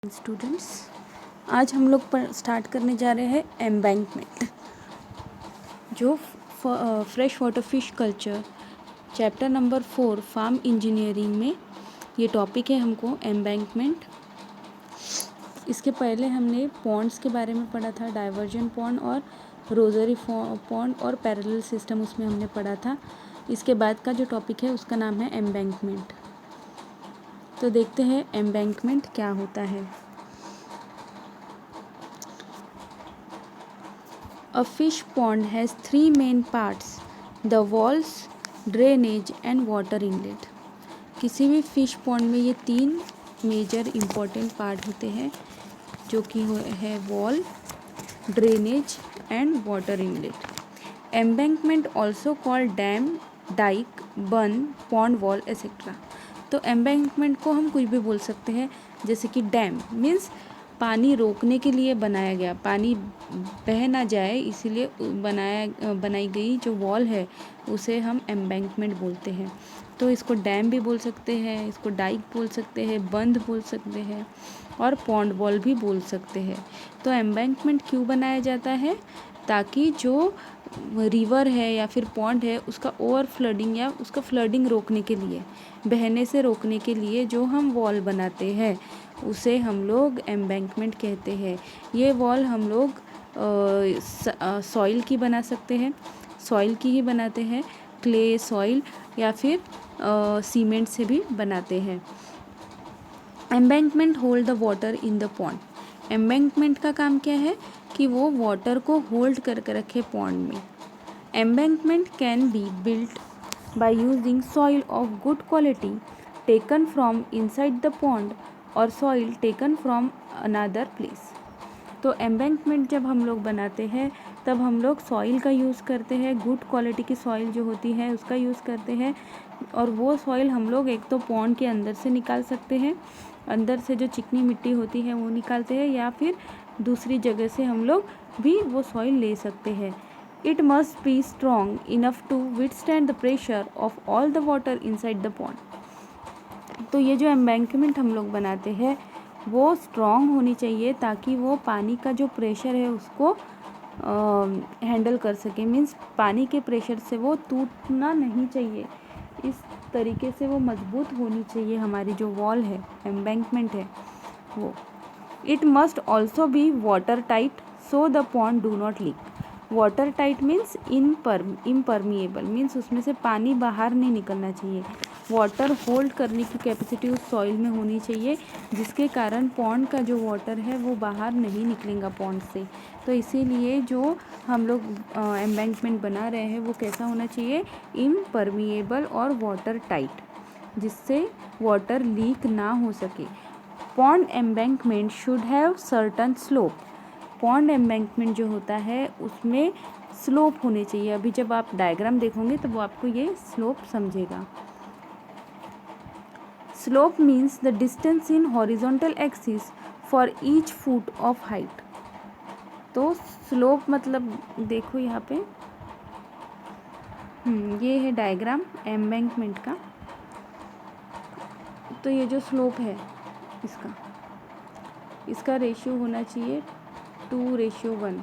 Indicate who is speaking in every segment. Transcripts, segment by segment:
Speaker 1: Students, आज हम लोग स्टार्ट करने जा रहे हैं एम्बैंकमेंट, जो fresh water fish culture chapter number 4 farm engineering में ये टॉपिक है हमको एम्बैंकमेंट। इसके पहले हमने पॉन्ड्स के बारे में पढ़ा था, डाइवर्जन पॉन्ड और रोजरी पॉन्ड और पैरेलल सिस्टम, उसमें हमने पढ़ा था। इसके बाद का जो टॉपिक है उसका नाम है एम्बैंकमेंट। तो देखते हैं एम्बैंकमेंट क्या होता है। A fish pond has 3 main parts: the walls, drainage and water inlet. किसी भी फिश पॉन्ड में ये 3 मेजर इम्पॉर्टेंट पार्ट होते हैं, जो कि है wall, drainage and water inlet. Embankment also called dam, dike, berm, pond wall etcetera. तो एम्बैंकमेंट को हम कुछ भी बोल सकते हैं, जैसे कि डैम मीन्स पानी रोकने के लिए बनाया गया, पानी बह ना जाए इसीलिए बनाई गई जो वॉल है उसे हम एम्बैंकमेंट बोलते हैं। तो इसको डैम भी बोल सकते हैं, इसको डाइक बोल सकते हैं, बंद बोल सकते हैं और पॉन्ड वॉल भी बोल सकते हैं। तो एम्बैंकमेंट क्यों बनाया जाता है? ताकि जो रिवर है या फिर पॉन्ड है उसका ओवर फ्लडिंग या उसका फ्लडिंग रोकने के लिए, बहने से रोकने के लिए जो हम वॉल बनाते हैं उसे हम लोग एम्बैंकमेंट कहते हैं। ये वॉल हम लोग सॉइल की बना सकते हैं, सॉइल की ही बनाते हैं, क्ले सॉइल या फिर सीमेंट से भी बनाते हैं। Embankment hold the water in the pond. Embankment का काम क्या है कि वो वाटर को होल्ड करके रखे पॉन्ड में। Embankment can be built by using soil of good quality taken from inside the pond और soil taken from another place. तो एम्बैंकमेंट जब हम लोग बनाते हैं तब हम लोग सॉइल का यूज़ करते हैं, गुड क्वालिटी की सॉइल जो होती है उसका यूज़ करते हैं, और वो सॉइल हम लोग एक तो पॉन्ड के अंदर से निकाल सकते हैं, अंदर से जो चिकनी मिट्टी होती है वो निकालते हैं, या फिर दूसरी जगह से हम लोग भी वो सॉइल ले सकते हैं। It must be strong enough to withstand the pressure of all the water inside the pond. तो ये जो एम्बैंकमेंट हम लोग बनाते हैं वो स्ट्रॉन्ग होनी चाहिए ताकि वो पानी का जो प्रेशर है उसको हैंडल कर सके, मीन्स पानी के प्रेशर से वो टूटना नहीं चाहिए, इस तरीके से वो मजबूत होनी चाहिए हमारी जो वॉल है, एम्बैंकमेंट है वो। It must also be water tight so the pond do not leak. Water tight means impermeable, means उसमें से पानी बाहर नहीं निकलना चाहिए। वाटर होल्ड करने की कैपेसिटी उस सॉइल में होनी चाहिए, जिसके कारण पॉन्ड का जो वाटर है वो बाहर नहीं निकलेगा पॉन्ड से। तो इसीलिए जो हम लोग एम्बैंकमेंट बना रहे हैं वो कैसा होना चाहिए? इम्परमिएबल और वाटर टाइट, जिससे वाटर लीक ना हो सके। Pond embankment should have certain slope. Pond embankment जो होता है उसमें स्लोप होने चाहिए। अभी जब आप डायग्राम देखोगे तो वो आपको ये स्लोप समझेगा। Slope means the distance in horizontal axis for each foot of height. तो स्लोप मतलब देखो यहाँ पे ये है डायग्राम एम्बैंकमेंट का। तो ये जो स्लोप है इसका रेशियो होना चाहिए 2:1।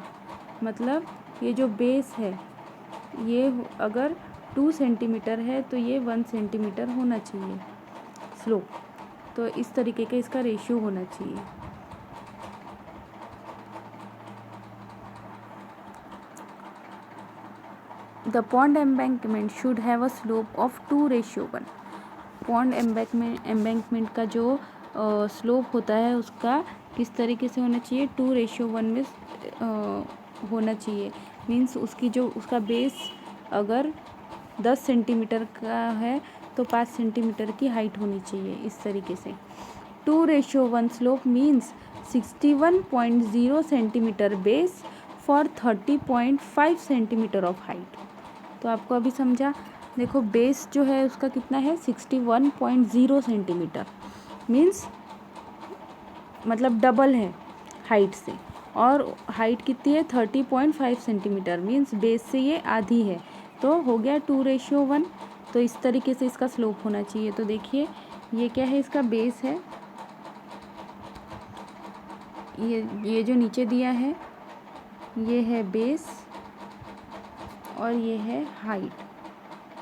Speaker 1: मतलब ये जो बेस है ये अगर 2 सेंटीमीटर है तो ये 1 सेंटीमीटर होना चाहिए स्लोप। तो इस तरीके का इसका रेशियो होना चाहिए। The pond embankment should have a slope of 2:1। Pond embankment का जो स्लोप होता है उसका किस तरीके से होना चाहिए? 2:1 में होना चाहिए। मीन्स उसका बेस अगर 10 सेंटीमीटर का है तो 5 सेंटीमीटर की हाइट होनी चाहिए, इस तरीके से। 2:1 slope means 61.0 centimetre base for 30.5 centimetre of height. तो आपको अभी समझा, देखो बेस जो है उसका कितना है? 61.0 सेंटीमीटर, मीन्स मतलब डबल है हाइट से, और हाइट कितनी है? 30.5 सेंटीमीटर, मीन्स बेस से ये आधी है, तो हो गया 2:1। तो इस तरीके से इसका स्लोप होना चाहिए। तो देखिए ये क्या है? इसका बेस है ये जो नीचे दिया है ये है बेस और ये है हाइट,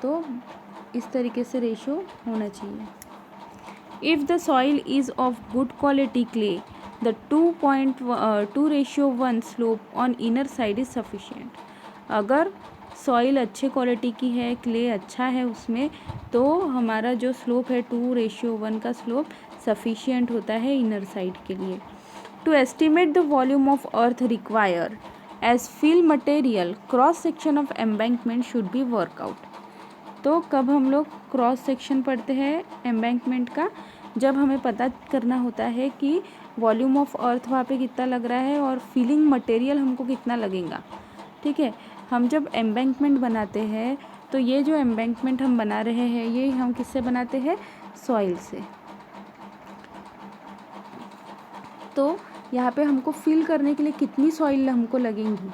Speaker 1: तो इस तरीके से रेशो होना चाहिए। If the soil is of good quality clay the 2:2:1 slope on inner side is sufficient. अगर सॉइल अच्छे क्वालिटी की है, क्ले अच्छा है उसमें, तो हमारा जो स्लोप है 2:1 का स्लोप सफिशिएंट होता है इनर साइड के लिए। To estimate the volume of earth require as fill material cross section of embankment should be work out. तो कब हम लोग क्रॉस सेक्शन पढ़ते हैं एम्बैंकमेंट का, जब हमें पता करना होता है कि वॉल्यूम ऑफ अर्थ वहाँ पे कितना लग रहा है और फिलिंग मटेरियल हमको कितना लगेगा। ठीक है, हम जब एम्बैंकमेंट बनाते हैं तो ये जो एम्बैंकमेंट हम बना रहे हैं ये हम किससे बनाते हैं, सॉइल से। तो यहाँ पे हमको फिल करने के लिए कितनी सॉइल हमको लगेंगी,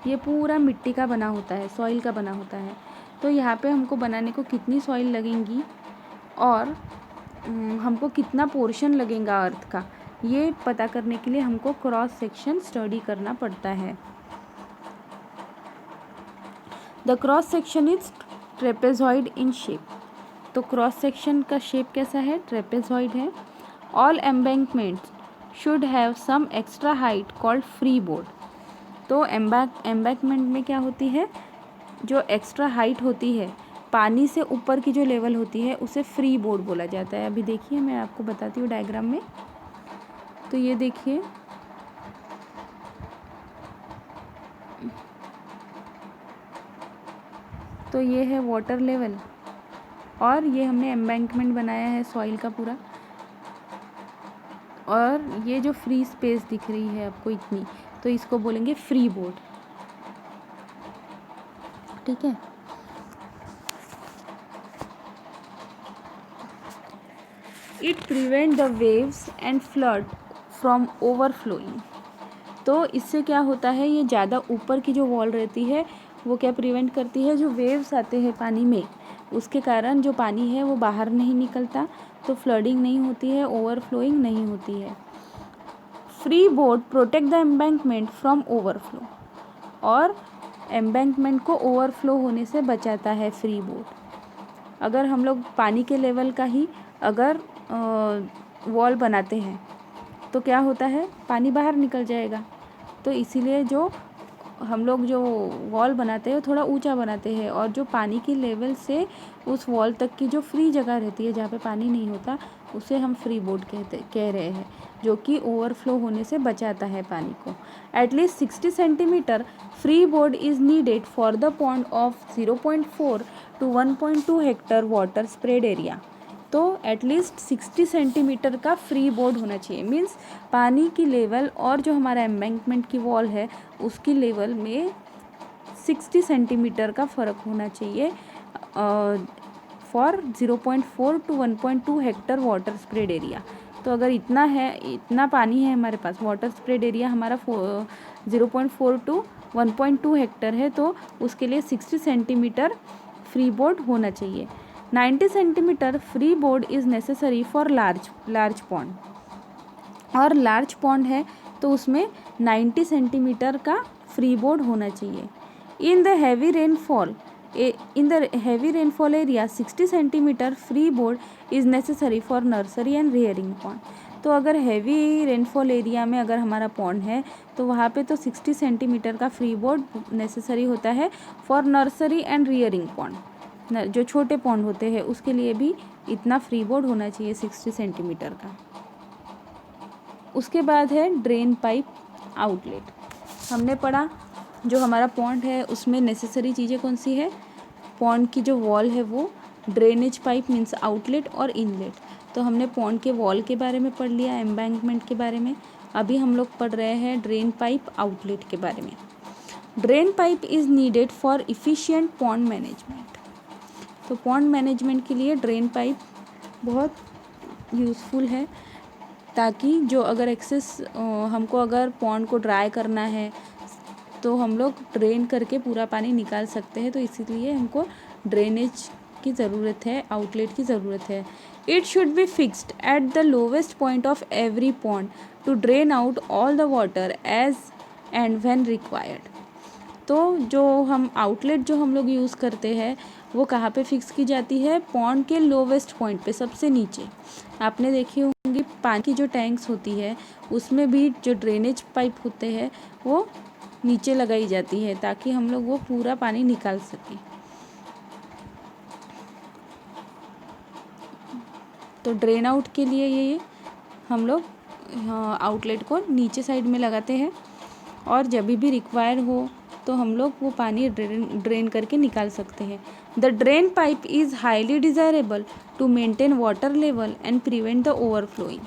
Speaker 1: ये पूरा मिट्टी का बना होता है, सॉइल का बना होता है, तो यहाँ पे हमको बनाने को कितनी सॉइल लगेंगी और हमको कितना पोर्शन लगेगा अर्थ का, ये पता करने के लिए हमको क्रॉस सेक्शन स्टडी करना पड़ता है। The cross section is trapezoid in shape. तो क्रॉस सेक्शन का शेप कैसा है, ट्रेपेजॉइड है। All embankments should have some extra height called freeboard. तो एम्बैंकमेंट में क्या होती है, जो एक्स्ट्रा हाइट होती है पानी से ऊपर की जो लेवल होती है उसे फ्री बोर्ड बोला जाता है। अभी देखिए मैं आपको बताती हूँ डायग्राम में। तो ये देखिए, तो ये है वाटर लेवल और ये हमने एम्बैंकमेंट बनाया है सॉइल का पूरा, और ये जो फ्री स्पेस दिख रही है आपको इतनी, तो इसको बोलेंगे फ्री बोर्ड। ठीक है, it prevent the waves and flood from overflowing. तो इससे क्या होता है, ये ज़्यादा ऊपर की जो वॉल रहती है वो क्या प्रिवेंट करती है, जो वेव्स आते हैं पानी में उसके कारण जो पानी है वो बाहर नहीं निकलता, तो फ्लडिंग नहीं होती है, ओवरफ्लोइंग नहीं होती है। Free board protect the embankment from overflow, और एम्बैंकमेंट को ओवरफ्लो होने से बचाता है फ्री बोर्ड। अगर हम लोग पानी के लेवल का ही अगर वॉल बनाते हैं तो क्या होता है, पानी बाहर निकल जाएगा। तो इसीलिए जो हम लोग जो वॉल बनाते हैं थोड़ा ऊंचा बनाते हैं, और जो पानी की लेवल से उस वॉल तक की जो फ्री जगह रहती है जहाँ पे पानी नहीं होता उसे हम फ्री बोर्ड कह रहे हैं, जो कि ओवरफ्लो होने से बचाता है पानी को। At least 60 centimetre free board is needed for the pond of 0.4 to 1.2 Hector water spread area. तो एटलीस्ट 60 सेंटीमीटर का फ्री बोर्ड होना चाहिए, मीन्स पानी की लेवल और जो हमारा एम्बैंकमेंट की वॉल है उसकी लेवल में 60 सेंटीमीटर का फ़र्क होना चाहिए for 0.4 to 1.2 Hector water spread area. तो अगर इतना है, इतना पानी है हमारे पास, वाटर स्प्रेड एरिया हमारा 0.4 to 1.2 हेक्टर है, तो उसके लिए 60 सेंटीमीटर फ्री बोर्ड होना चाहिए। 90 centimetre free board is necessary for large pond, और लार्ज पॉन्ड है तो उसमें 90 सेंटीमीटर का फ्री बोर्ड होना चाहिए। In the heavy rainfall area 60 centimetre free board is necessary for nursery and rearing pond. तो अगर हैवी रेनफॉल एरिया में अगर हमारा पॉन्ड है तो वहाँ पे तो 60 सेंटीमीटर का फ्री बोर्ड नेसेसरी होता है for nursery and rearing pond. जो छोटे पॉन्ड होते हैं उसके लिए भी इतना फ्री बोर्ड होना चाहिए 60 सेंटीमीटर का। उसके बाद है ड्रेन पाइप आउटलेट। हमने पढ़ा जो हमारा पॉन्ड है उसमें नेसेसरी चीज़ें कौन सी है, पॉन्ड की जो वॉल है वो ड्रेनेज पाइप मीन्स आउटलेट और इनलेट। तो हमने पॉन्ड के वॉल के बारे में पढ़ लिया, एम्बैंकमेंट के बारे में। अभी हम लोग पढ़ रहे हैं ड्रेन पाइप आउटलेट के बारे में। Drain pipe is needed for efficient pond management. तो पॉन्ड मैनेजमेंट के लिए ड्रेन पाइप बहुत यूज़फुल है, ताकि जो अगर एक्सेस हमको अगर पॉन्ड को ड्राई करना है तो हम लोग ड्रेन करके पूरा पानी निकाल सकते हैं। तो इसीलिए हमको ड्रेनेज की ज़रूरत है, आउटलेट की ज़रूरत है। It should be fixed at the lowest point of every pond to drain out all the water as and when required. तो जो हम आउटलेट जो हम लोग यूज़ करते हैं वो कहाँ पे फिक्स की जाती है? पॉन्ड के लोवेस्ट पॉइंट पे, सबसे नीचे। आपने देखी होंगी पानी की जो टैंक्स होती है उसमें भी जो ड्रेनेज पाइप होते हैं वो नीचे लगाई जाती है ताकि हम लोग वो पूरा पानी निकाल सकें। तो ड्रेन आउट के लिए ये हम लोग आउटलेट को नीचे साइड में लगाते हैं और जब भी रिक्वायर हो तो हम लोग वो पानी ड्रेन करके निकाल सकते हैं। The drain pipe is highly desirable to maintain water level and prevent the overflowing.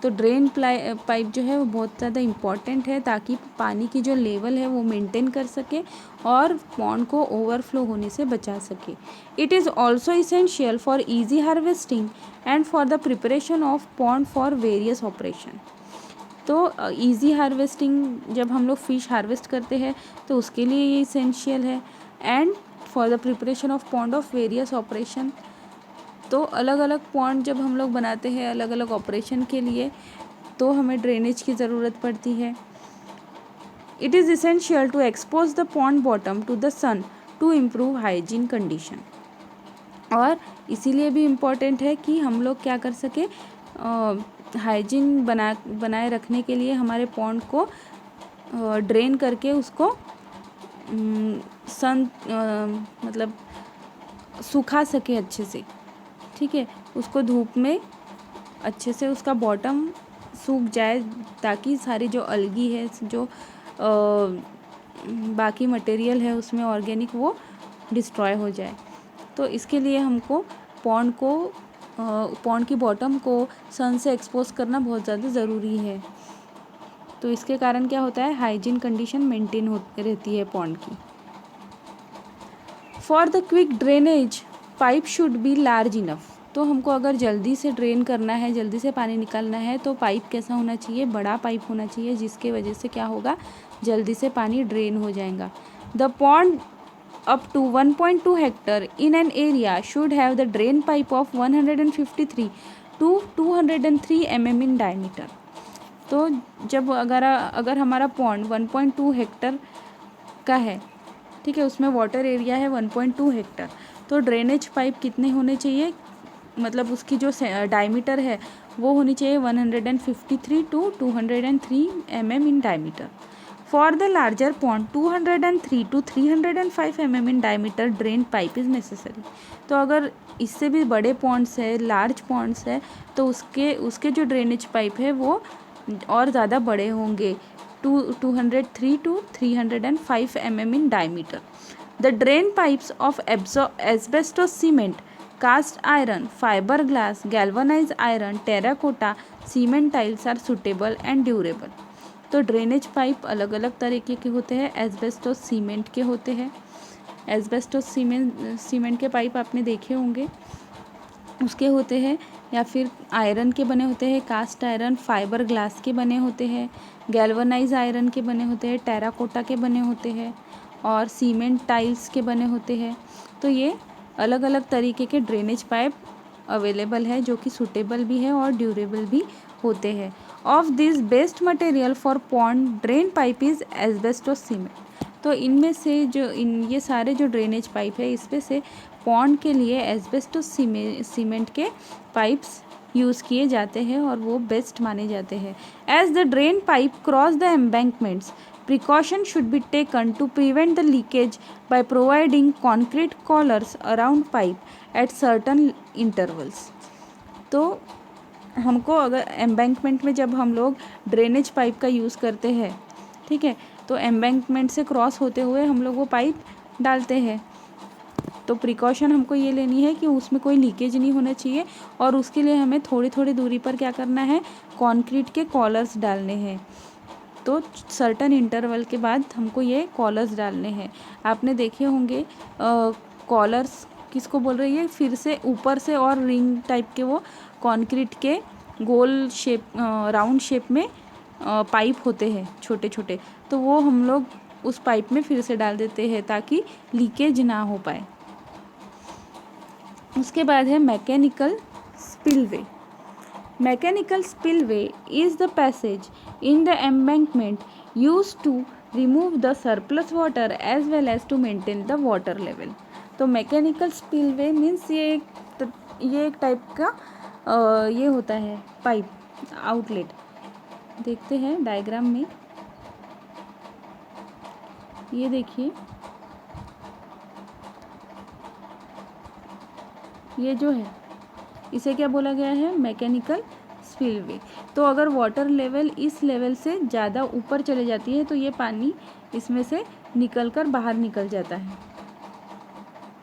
Speaker 1: तो ड्रेन पाइप जो है वो बहुत ज़्यादा इम्पॉर्टेंट है ताकि पानी की जो लेवल है वो मेंटेन कर सके और पॉन्ड को ओवरफ्लो होने से बचा सके। It is also essential for easy harvesting and for the preparation of pond for various operation. तो ईजी हार्वेस्टिंग, जब हम लोग फ़िश हार्वेस्ट करते हैं तो उसके लिए ये इसेंशियल है, and for the preparation of pond of various operation. तो अलग अलग पॉन्ड जब हम लोग बनाते हैं अलग अलग ऑपरेशन के लिए तो हमें ड्रेनेज की ज़रूरत पड़ती है। It is essential to expose the pond bottom to the sun to improve hygiene condition. और इसीलिए भी इम्पॉर्टेंट है कि हम लोग क्या कर सके, हाइजीन बनाए रखने के लिए हमारे पॉन्ड को ड्रेन करके उसको मतलब सुखा सके अच्छे से, ठीक है। उसको धूप में अच्छे से उसका बॉटम सूख जाए ताकि सारी जो अलगी है, जो बाकी मटेरियल है उसमें ऑर्गेनिक, वो डिस्ट्रॉय हो जाए। तो इसके लिए हमको पॉन्ड की बॉटम को सन से एक्सपोज करना बहुत ज़्यादा ज़रूरी है। तो इसके कारण क्या होता है, हाइजीन कंडीशन मेंटेन होती रहती है पॉन्ड की। For the quick drainage pipe should B large enough. तो हमको अगर जल्दी से ड्रेन करना है, जल्दी से पानी निकालना है तो पाइप कैसा होना चाहिए, बड़ा पाइप होना चाहिए, जिसके वजह से क्या होगा, जल्दी से पानी ड्रेन हो जाएगा। The pond up to 1.2 hectare in an area should have the drain pipe of 153 to 203 mm in diameter। तो जब अगर हमारा पॉन्ड 1.2 हेक्टर का है, ठीक है, उसमें वाटर एरिया है 1.2 हेक्टर, तो ड्रेनेज पाइप कितने होने चाहिए, मतलब उसकी जो डायमीटर है वो होनी चाहिए 153 to 203 mm in diameter। For the larger pond 203 to 305 mm in diameter drain pipe is necessary। तो अगर इससे भी बड़े पॉन्ड्स है, लार्ज पॉन्ड्स है, तो उसके जो ड्रेनेज पाइप है वो और ज़्यादा बड़े होंगे, 203 to 305 mm in diameter। The drain pipes of asbestos cement, cast iron, fiberglass, galvanized iron, terracotta, cement tiles are suitable and durable। तो ड्रेनेज पाइप अलग अलग तरीके के होते हैं, एस्बेस्टोस सीमेंट के होते हैं। एस्बेस्टोस सीमेंट के पाइप आपने देखे होंगे, उसके होते हैं, या फिर आयरन के बने होते हैं, कास्ट आयरन, फाइबर ग्लास के बने होते हैं, गैल्वनाइज आयरन के बने होते हैं, टेराकोटा के बने होते हैं और सीमेंट टाइल्स के बने होते हैं। तो ये अलग अलग तरीके के ड्रेनेज पाइप अवेलेबल है जो कि सूटेबल भी है और ड्यूरेबल भी होते हैं। Of this best material for pond drain pipe is asbestos cement. तो इनमें से ये सारे जो ड्रेनेज पाइप है, इसमें से पॉन्ड के लिए एस्बेस्टोस सीमेंट के पाइप्स यूज़ किए जाते हैं और वो बेस्ट माने जाते हैं। As the drain pipe cross the embankments, precaution should be taken to prevent the leakage by providing concrete collars around pipe at certain intervals। तो हमको अगर एम्बैंकमेंट में जब हम लोग ड्रेनेज पाइप का यूज़ करते हैं, ठीक है, तो एम्बैंकमेंट से क्रॉस होते हुए हम लोग वो पाइप डालते हैं, तो प्रिकॉशन हमको ये लेनी है कि उसमें कोई लीकेज नहीं होना चाहिए और उसके लिए हमें थोड़ी थोड़ी दूरी पर क्या करना है, कॉन्क्रीट के कॉलर्स डालने हैं। तो सर्टन इंटरवल के बाद हमको ये कॉलर्स डालने हैं। आपने देखे होंगे कॉलर्स किसको बोल रही है, फिर से ऊपर से और रिंग टाइप के वो कंक्रीट के गोल शेप, राउंड शेप में पाइप होते हैं छोटे छोटे, तो वो हम लोग उस पाइप में फिर से डाल देते हैं ताकि लीकेज ना हो पाए। उसके बाद है mechanical spillway. Mechanical spillway is the passage in the embankment use to remove the surplus water as well as to maintain the water level. तो मैकेनिकल स्पिलवे मीन्स ये एक टाइप का ये होता है पाइप आउटलेट। देखते हैं डायग्राम में, ये देखिए ये जो है इसे क्या बोला गया है, मैकेनिकल स्पिलवे। तो अगर वाटर लेवल इस लेवल से ज़्यादा ऊपर चले जाती है तो ये पानी इसमें से निकलकर बाहर निकल जाता है।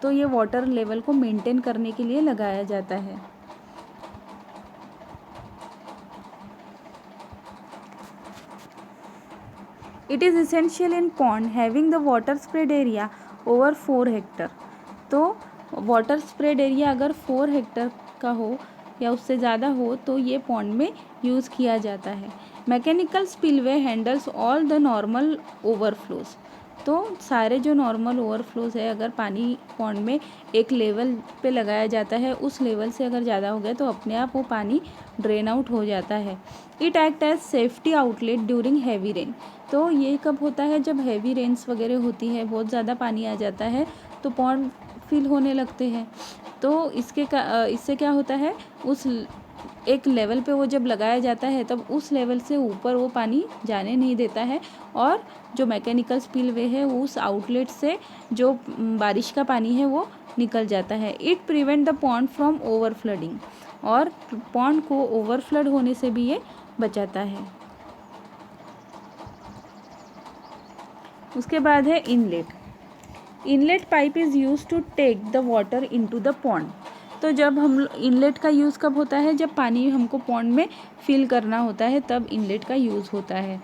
Speaker 1: तो ये वाटर लेवल को मेंटेन करने के लिए लगाया जाता है। It is essential in pond having the water spread area over 4 Hector. तो वाटर स्प्रेड एरिया अगर 4 हेक्टर का हो या उससे ज़्यादा हो तो ये पॉन्ड में यूज़ किया जाता है। Mechanical spillway handles all the normal overflows. तो सारे जो नॉर्मल ओवरफ्लोज है, अगर पानी पॉन्ड में एक लेवल पे लगाया जाता है, उस लेवल से अगर ज़्यादा हो गया तो अपने आप वो पानी ड्रेन आउट हो जाता है। It act as safety outlet during heavy rain. तो ये कब होता है, जब हैवी रेन्स वगैरह होती है, बहुत ज़्यादा पानी आ जाता है तो पॉन्ड फिल होने लगते हैं। तो इससे क्या होता है, उस एक लेवल पे वो जब लगाया जाता है तब उस लेवल से ऊपर वो पानी जाने नहीं देता है, और जो मैकेनिकल स्पिलवे है वो उस आउटलेट से जो बारिश का पानी है वो निकल जाता है। It prevent the pond from over flooding, और पॉन्ड को ओवर फ्लड होने से भी ये बचाता है। उसके बाद है inlet. Inlet pipe is use to take the water into the pond. तो जब हम इनलेट का यूज़ कब होता है, जब पानी हमको पॉन्ड में फिल करना होता है तब इनलेट का यूज़ होता है।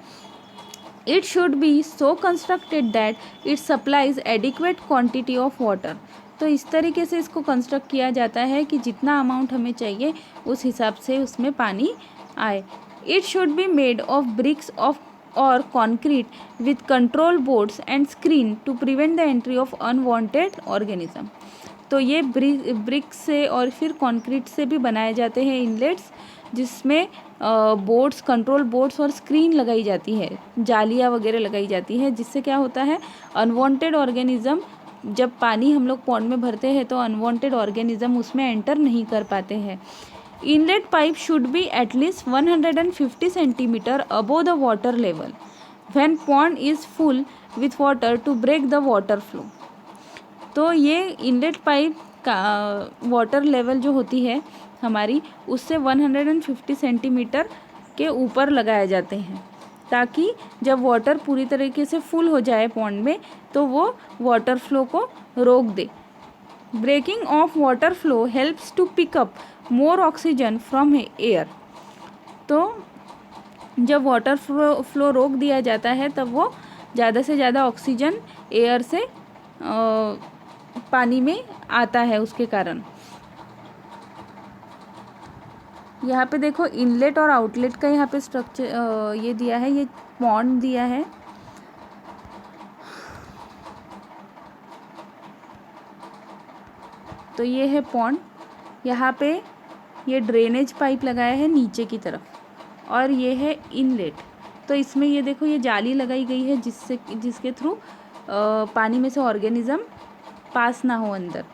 Speaker 1: It should B so constructed that it supplies adequate quantity of water. तो इस तरीके से इसको कंस्ट्रक्ट किया जाता है कि जितना अमाउंट हमें चाहिए उस हिसाब से उसमें पानी आए। It should be made of bricks of और concrete with control boards and screen to prevent the entry of unwanted organism. तो ये ब्रिक्स से और फिर कंक्रीट से भी बनाए जाते हैं इनलेट्स, जिसमें बोर्ड्स, कंट्रोल बोर्ड्स और स्क्रीन लगाई जाती है, जालियाँ वगैरह लगाई जाती है, जिससे क्या होता है, अनवांटेड ऑर्गेनिज्म, जब पानी हम लोग पॉन्ड में भरते हैं तो अनवांटेड ऑर्गेनिज्म उसमें एंटर नहीं कर पाते हैं। Inlet pipe should be at least 150 centimetre above the water level when pond is full with water to break the water flow. तो ये इनलेट पाइप का वाटर लेवल जो होती है हमारी, उससे 150 सेंटीमीटर के ऊपर लगाए जाते हैं, ताकि जब वाटर पूरी तरीके से फुल हो जाए पॉन्ड में तो वो वाटर फ्लो को रोक दे। Breaking of water flow helps to pick up more oxygen from air. तो जब वाटर फ्लो रोक दिया जाता है तब वो ज़्यादा से ज़्यादा ऑक्सीजन एयर से पानी में आता है, उसके कारण। यहाँ पे देखो इनलेट और आउटलेट का यहाँ पे स्ट्रक्चर ये दिया है, ये पॉन्ड दिया है। तो ये है पॉन्ड, यहाँ पे ये ड्रेनेज पाइप लगाया है नीचे की तरफ, और ये है इनलेट। तो इसमें ये देखो ये जाली लगाई गई है जिसके थ्रू पानी में से ऑर्गेनिज्म पास ना हो अंदर,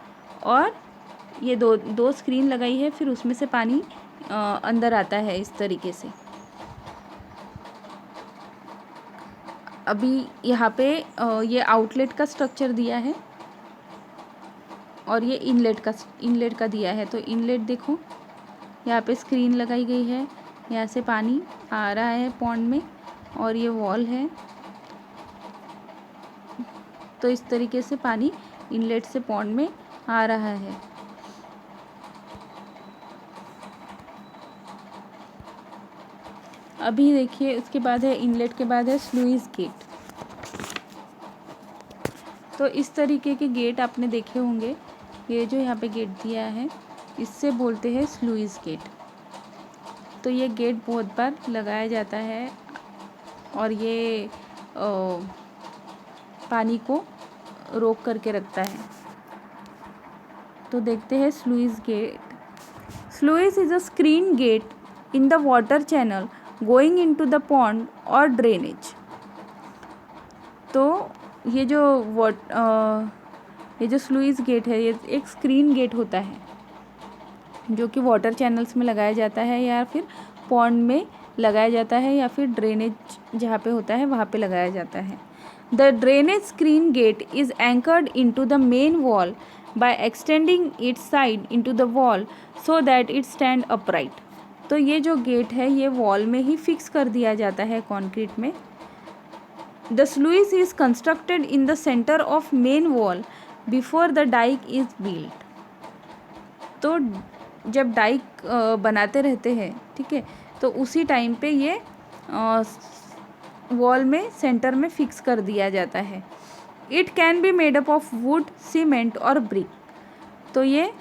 Speaker 1: और ये दो स्क्रीन लगाई है, फिर उसमें से पानी अंदर आता है इस तरीके से। अभी यहाँ पे ये आउटलेट का स्ट्रक्चर दिया है और ये इनलेट का दिया है। तो इनलेट देखो यहाँ पे स्क्रीन लगाई गई है, यहाँ से पानी आ रहा है पॉन्ड में, और ये वॉल है। तो इस तरीके से पानी इनलेट से पॉन्ड में आ रहा है। अभी देखिए उसके बाद है इनलेट के बाद है स्लुइस गेट। तो इस तरीके के गेट आपने देखे होंगे, ये जो यहाँ पे गेट दिया है इससे बोलते हैं स्लुइस गेट। तो ये गेट बहुत बार लगाया जाता है और ये पानी को रोक करके रखता है। तो देखते हैं sluice gate. Sluice is a screen gate in the water channel going into the pond और ड्रेनेज। तो ये जो स्लुइस गेट है ये एक स्क्रीन गेट होता है जो कि वाटर चैनल्स में लगाया जाता है या फिर पॉन्ड में लगाया जाता है या फिर ड्रेनेज जहाँ पे होता है वहाँ पे लगाया जाता है। The drainage screen gate is anchored into the main wall by extending its side into the wall so that it stand upright. तो ये जो गेट है ये वॉल में ही फिक्स कर दिया जाता है कंक्रीट में। The sluice is constructed in the centre of main wall before the dike is built. तो जब डाइक बनाते रहते हैं, ठीक है, तो उसी टाइम पे ये वॉल में सेंटर में फिक्स कर दिया जाता है। It can be made up of would, cement और ब्रिक। तो ये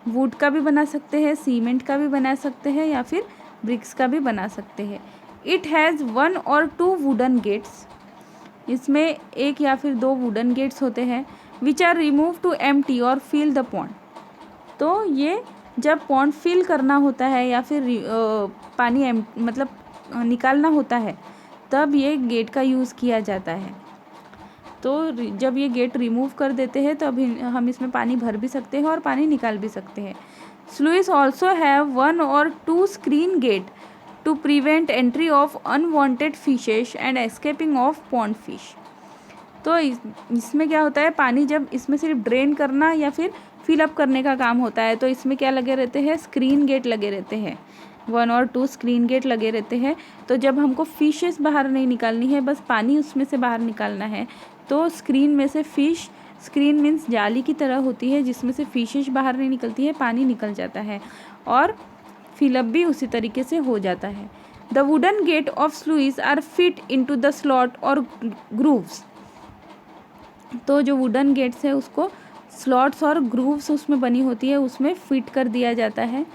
Speaker 1: वुड का भी बना सकते हैं, सीमेंट का भी बना सकते हैं या फिर ब्रिक्स का भी बना सकते हैं। इट हैज़ 1 और 2 वुडन गेट्स। इसमें एक या फिर 2 वुडन गेट्स होते हैं which are remove to empty और फिल द पॉन्ड। तो ये जब पॉन्ड फिल करना होता है या फिर पानी मतलब निकालना होता है तब ये गेट का यूज़ किया जाता है। तो जब ये गेट रिमूव कर देते हैं तब हम इसमें पानी भर भी सकते हैं और पानी निकाल भी सकते हैं। स्लुइस ऑल्सो हैव 1 और 2 screen gate to prevent entry of unwanted fishes and escaping of pond fish. तो इसमें क्या होता है, पानी जब इसमें सिर्फ ड्रेन करना या फिर फिलअप करने का काम होता है तो इसमें क्या लगे रहते हैं, स्क्रीन गेट लगे रहते हैं। 1 और 2 स्क्रीन गेट लगे रहते हैं। तो जब हमको फिशेस बाहर नहीं निकालनी है, बस पानी उसमें से बाहर निकालना है, तो स्क्रीन में से फिश, स्क्रीन मीन्स जाली की तरह होती है जिसमें से फिशेस बाहर नहीं निकलती है, पानी निकल जाता है और फिलअप भी उसी तरीके से हो जाता है। The wooden gate of sluice are fit into the slot और ग्रूव्स। तो जो वुडन गेट्स है उसको स्लॉट्स और ग्रूव्स उसमें बनी होती है उसमें फिट कर दिया जाता है।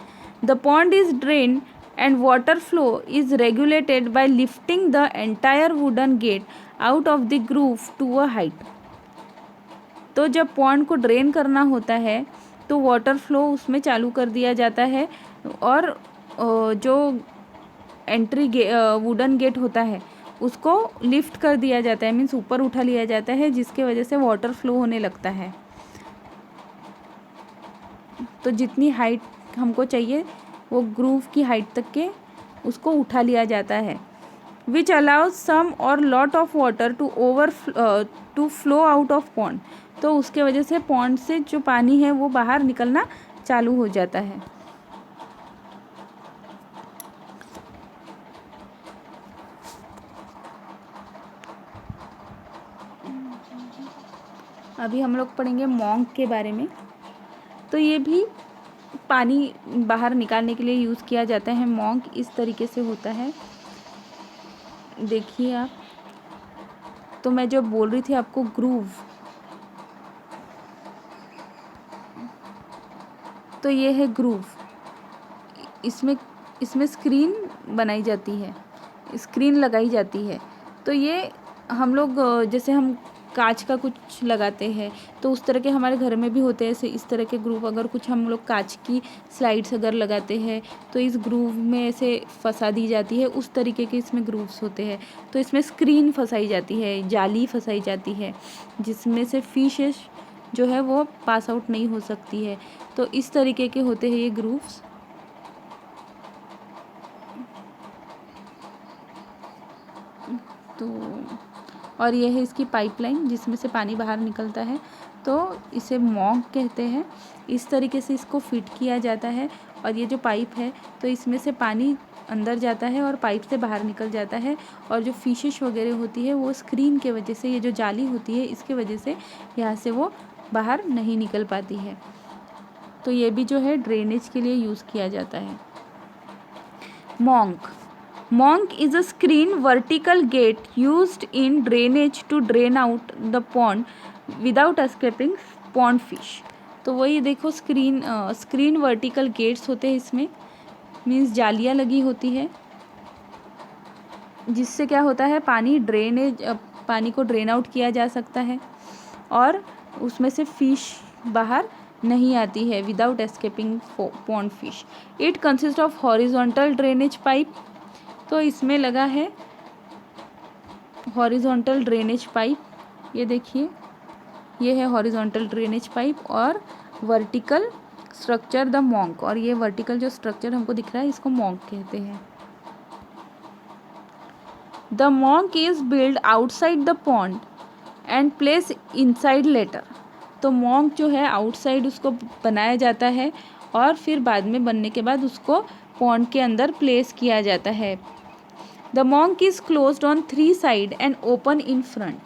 Speaker 1: The pond is drain and water flow is regulated by lifting the entire wooden gate out of the groove to a height. तो जब पॉन्ड को ड्रेन करना होता है तो वाटर फ्लो उसमें चालू कर दिया जाता है और जो एंट्री वुडन गेट होता है उसको लिफ्ट कर दिया जाता है, मीन्स ऊपर उठा लिया जाता है, जिसके वजह से वाटर फ्लो होने लगता है। तो जितनी हाइट हमको चाहिए वो ग्रूव की हाइट तक के उसको उठा लिया जाता है। विच अलाउज सम और lot of water to flow out of pond. तो उसके वजह से पॉन्ड से जो पानी है वो बाहर निकलना चालू हो जाता है। अभी हम लोग पढ़ेंगे मॉन्क के बारे में। तो ये भी पानी बाहर निकालने के लिए यूज़ किया जाता है। मॉन्क इस तरीके से होता है, देखिए आप। तो मैं जो बोल रही थी आपको ग्रूव, तो ये है ग्रूव। इसमें स्क्रीन बनाई जाती है, स्क्रीन लगाई जाती है। तो ये हम लोग जैसे हम कांच का कुछ लगाते हैं तो उस तरह के हमारे घर में भी होते हैं ऐसे इस तरह के ग्रूव। अगर कुछ हम लोग कांच की स्लाइड्स अगर लगाते हैं तो इस ग्रूव में ऐसे फंसा दी जाती है, उस तरीके के इसमें ग्रूव्स होते हैं। तो इसमें स्क्रीन फंसाई जाती है, जाली फंसाई जाती है, जिसमें से फिशेस जो है वो पास आउट नहीं हो सकती है। तो इस तरीके के होते हैं ये ग्रूव्स। तो और ये है इसकी पाइपलाइन जिसमें से पानी बाहर निकलता है, तो इसे मॉन्क कहते हैं। इस तरीके से इसको फिट किया जाता है और ये जो पाइप है तो इसमें से पानी अंदर जाता है और पाइप से बाहर निकल जाता है। और जो फिशेस वगैरह होती है वो स्क्रीन के वजह से, ये जो जाली होती है इसके वजह से यहाँ से वो बाहर नहीं निकल पाती है। तो ये भी जो है ड्रेनेज के लिए यूज़ किया जाता है। Monk is a screen vertical gate used in drainage to drain out the pond without escaping pond fish। तो वही देखो स्क्रीन वर्टिकल गेट्स होते हैं, इसमें मीन्स जालियाँ लगी होती है जिससे क्या होता है पानी को ड्रेन आउट किया जा सकता है और उसमें से फिश बाहर नहीं आती है without escaping pond fish. It consist of horizontal drainage pipe, तो इसमें लगा है हॉरिजॉन्टल ड्रेनेज पाइप, ये देखिए ये है हॉरिजॉन्टल ड्रेनेज पाइप, और वर्टिकल स्ट्रक्चर द मॉन्क, और ये वर्टिकल जो स्ट्रक्चर हमको दिख रहा है इसको मॉन्क कहते हैं। The monk is build outside the pond and place inside later, तो मॉन्क जो है आउटसाइड उसको बनाया जाता है और फिर बाद में बनने के बाद उसको पॉन्ड के अंदर प्लेस किया जाता है। The monk is closed on 3 side and open in front,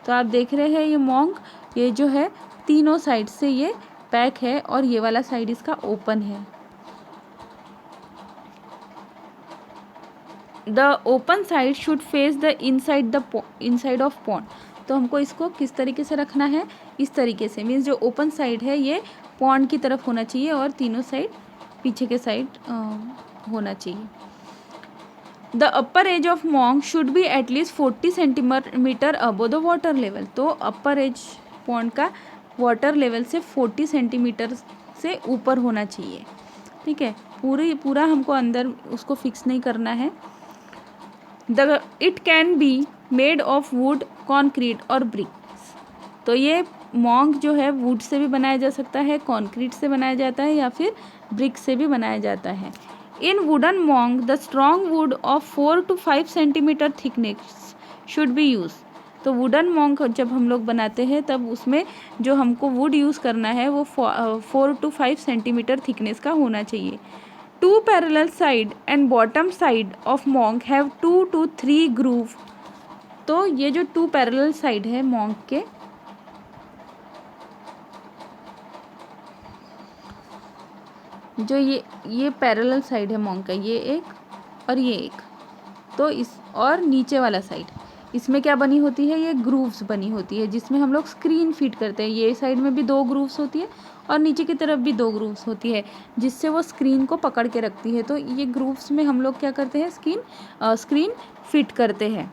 Speaker 1: तो आप देख रहे हैं ये मॉन्क, ये जो है तीनों साइड से ये पैक है और ये वाला साइड इसका ओपन है। The open side should face the inside of pond, तो हमको इसको किस तरीके से रखना है, इस तरीके से, मीन्स जो ओपन साइड है ये पॉन्ड की तरफ होना चाहिए और तीनों साइड पीछे के साइड होना चाहिए। The upper as of monk should be at least 40 centimetre above the water level, तो अपर एज पॉन्ड का वाटर लेवल से 40 सेंटीमीटर से ऊपर होना चाहिए। ठीक है, पूरा हमको अंदर उसको फिक्स नहीं करना है। It can B made of would, concrete और ब्रिक्स, तो ये मॉन्क जो है वुड से भी बनाया जा सकता है, कॉन्क्रीट से बनाया जाता है या फिर ब्रिक से भी बनाया जाता है। In wooden monk the strong wood of 4 to 5 centimetre thickness should be use, तो वुडन मॉन्क जब हम लोग बनाते हैं तब उसमें जो हमको वुड यूज़ करना है वो 4 to 5 सेंटीमीटर थिकनेस का होना चाहिए। 2 parallel side and bottom side of monk have 2 to 3 groove, तो ये जो 2 पैरेलल साइड है मॉन्क के, जो ये पैरेलल साइड है मॉन्क का, ये एक और ये एक, तो इस और नीचे वाला साइड, इसमें क्या बनी होती है, ये ग्रूव्स बनी होती है जिसमें हम लोग स्क्रीन फिट करते हैं। ये साइड में भी 2 ग्रूव्स होती है और नीचे की तरफ भी 2 ग्रूव्स होती है जिससे वो स्क्रीन को पकड़ के रखती है, तो ये ग्रूव्स में हम लोग क्या करते हैं, स्क्रीन फिट करते हैं।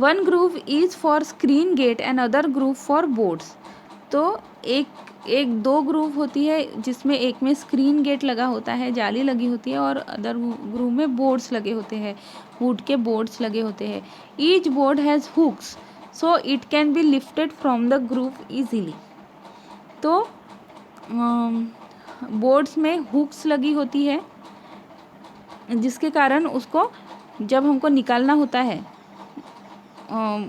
Speaker 1: 1 groove is for screen gate and other groove for boards, तो एक 2 ग्रूव होती है जिसमें एक में स्क्रीन गेट लगा होता है, जाली लगी होती है, और अदर ग्रूव में बोर्ड्स लगे होते हैं, वुड के बोर्ड्स लगे होते हैं। Each board has hooks so it can be lifted from the groove easily, तो बोर्ड्स में हुक्स लगी होती है जिसके कारण उसको जब हमको निकालना होता है,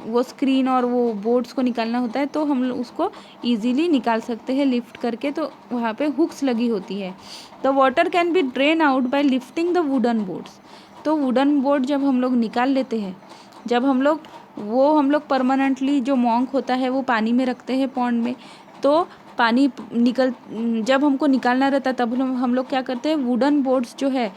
Speaker 1: वो स्क्रीन और वो बोर्ड्स को निकालना होता है तो हम उसको इजीली निकाल सकते हैं लिफ्ट करके, तो वहाँ पे हुक्स लगी होती है। The water can be drain out by lifting the wooden boards, तो वुडन बोर्ड जब हम लोग निकाल लेते हैं, जब हम लोग परमानेंटली जो मॉन्क होता है वो पानी में रखते हैं पॉन्ड में, तो पानी जब हमको निकालना रहता तब हम लोग क्या करते हैं, वुडन बोर्ड्स जो है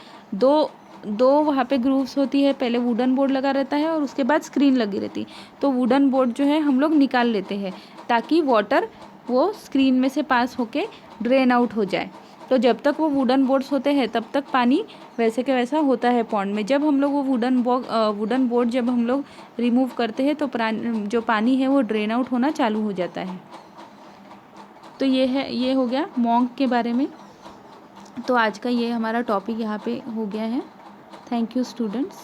Speaker 1: दो वहाँ पे ग्रूव्स होती है, पहले वुडन बोर्ड लगा रहता है और उसके बाद स्क्रीन लगी रहती, तो वुडन बोर्ड जो है हम लोग निकाल लेते हैं ताकि वाटर वो स्क्रीन में से पास होके ड्रेन आउट हो जाए। तो जब तक वो वुडन बोर्ड्स होते हैं तब तक पानी वैसे के वैसा होता है पॉन्ड में। जब हम लोग वो वुडन बोर्ड जब हम लोग रिमूव करते हैं तो जो पानी है वो ड्रेन आउट होना चालू हो जाता है। तो ये हो गया मॉन्क के बारे में। तो आज का ये हमारा टॉपिक यहाँ पे हो गया है। Thank you students.